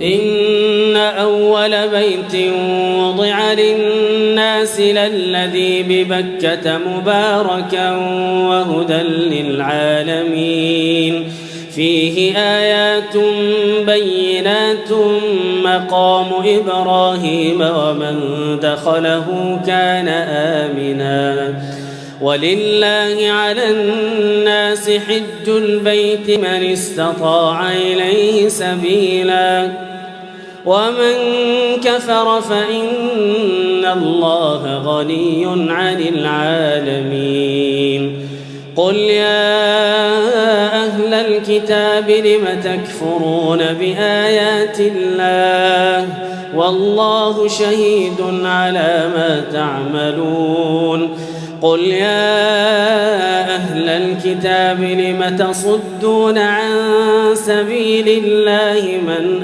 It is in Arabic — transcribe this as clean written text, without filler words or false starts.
إن أول بيت وضع للناس للذي ببكة مباركا وهدى للعالمين فيه آيات بينات مقام إبراهيم ومن دخله كان آمنا ولله على الناس حج البيت من استطاع إليه سبيلا ومن كفر فإن الله غني عن العالمين قل يا أهل الكتاب لم تكفرون بآيات الله والله شهيد على ما تعملون قل يا أهل الكتاب لم تصدون عن سبيل الله من